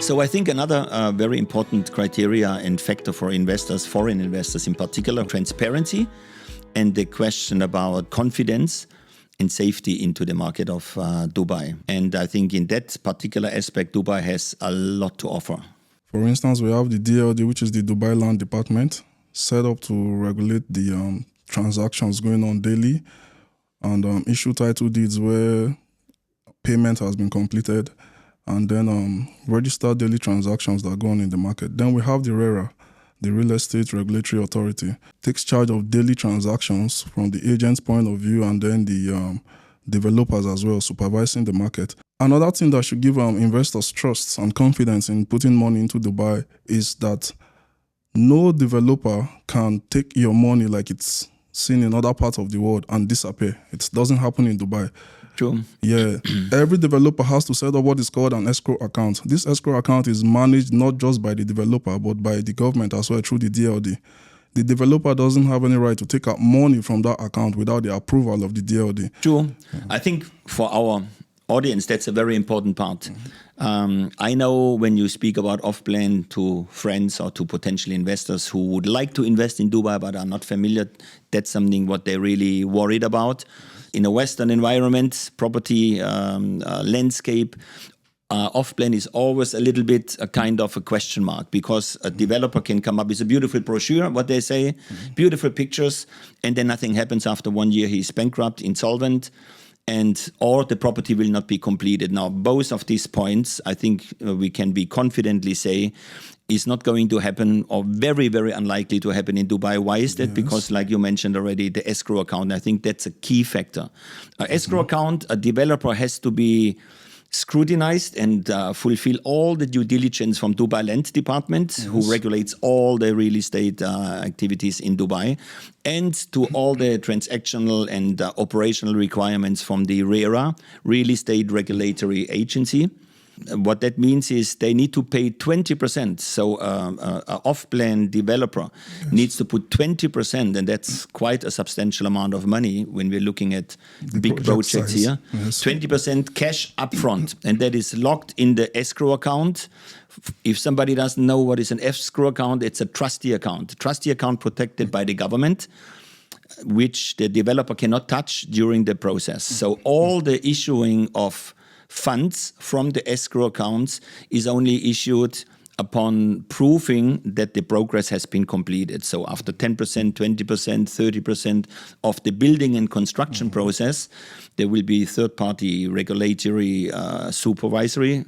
So I think another very important criteria and factor for investors, foreign investors in particular, transparency and the question about confidence and safety into the market of Dubai. And I think in that particular aspect, Dubai has a lot to offer. For instance, we have the DLD, which is the Dubai Land Department, set up to regulate the transactions going on daily and issue title deeds where payment has been completed, and then register daily transactions that go on in the market. Then we have the RERA, the Real Estate Regulatory Authority, takes charge of daily transactions from the agent's point of view, and then the developers as well, supervising the market. Another thing that should give investors trust and confidence in putting money into Dubai is that no developer can take your money like it's seen in other parts of the world and disappear. It doesn't happen in Dubai. True. Yeah, every developer has to set up what is called an escrow account. This escrow account is managed not just by the developer, but by the government as well through the DLD. The developer doesn't have any right to take out money from that account without the approval of the DLD. True. I think for our audience, that's a very important part. I know when you speak about off-plan to friends or to potential investors who would like to invest in Dubai but are not familiar, that's something what they're really worried about. In a Western environment, property landscape, off-plan is always a little bit a kind of a question mark, because a developer can come up with a beautiful brochure, what they say, beautiful pictures, and then nothing happens. After 1 year, he's bankrupt, insolvent, or the property will not be completed. Now, both of these points, I think we can be confidently say, is not going to happen, or very, very unlikely to happen in Dubai. Why is that? Yes. Because like you mentioned already, the escrow account, I think that's a key factor. Escrow account, a developer has to be scrutinized and fulfill all the due diligence from Dubai Land Department, who regulates all the real estate activities in Dubai, and to all the transactional and operational requirements from the RERA, Real Estate Regulatory Agency. What that means is they need to pay 20%. So an off-plan developer needs to put 20%, and that's quite a substantial amount of money when we're looking at the big projects here. Yes. 20% cash upfront, and that is locked in the escrow account. If somebody doesn't know what is an escrow account, it's a trustee account. Trustee account protected by the government, which the developer cannot touch during the process. So all the issuing of funds from the escrow accounts is only issued upon proving that the progress has been completed. So after 10%, 20%, 30% of the building and construction process, there will be third-party regulatory supervisory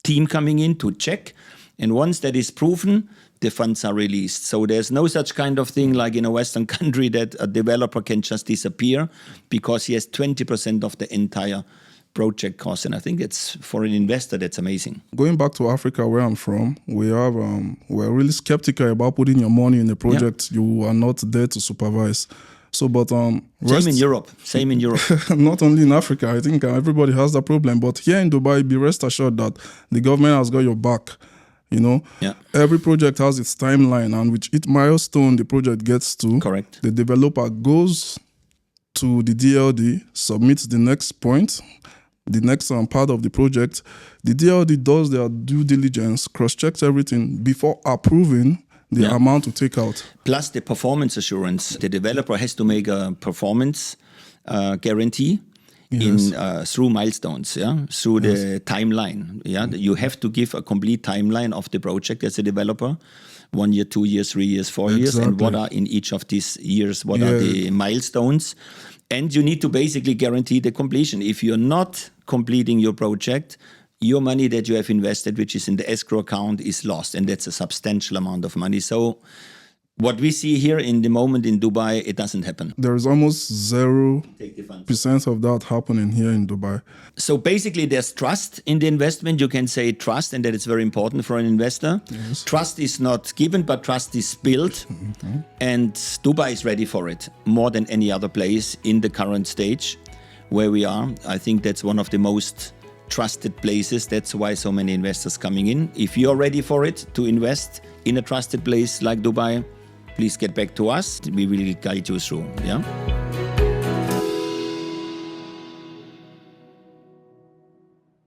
team coming in to check. And once that is proven, the funds are released. So there's no such kind of thing like in a Western country that a developer can just disappear because he has 20% of the entire project cost. And I think it's, for an investor, that's amazing. Going back to Africa, where I'm from, we're really skeptical about putting your money in a project you are not there to supervise. So, but same in Europe. Not only in Africa, I think everybody has that problem. But here in Dubai, be rest assured that the government has got your back. You know, every project has its timeline, and with each milestone the project gets to, correct, the developer goes to the DLD, submits the next point, the next part of the project. The DLD does their due diligence, cross-checks everything before approving the amount to take out. Plus the performance assurance. The developer has to make a performance guarantee through milestones, through the timeline. You have to give a complete timeline of the project as a developer. 1 year, 2 years, 3 years, 4 years, and what are in each of these years, what are the milestones. And you need to basically guarantee the completion. If you're not completing your project, your money that you have invested, which is in the escrow account, is lost. And that's a substantial amount of money. So what we see here in the moment in Dubai, it doesn't happen. There is almost 0% of that happening here in Dubai. So basically there's trust in the investment. You can say trust, and that is very important for an investor. Yes. Trust is not given, but trust is built. And Dubai is ready for it more than any other place in the current stage where we are. I think that's one of the most trusted places. That's why so many investors coming in. If you're ready for it to invest in a trusted place like Dubai, please get back to us. We will guide you through.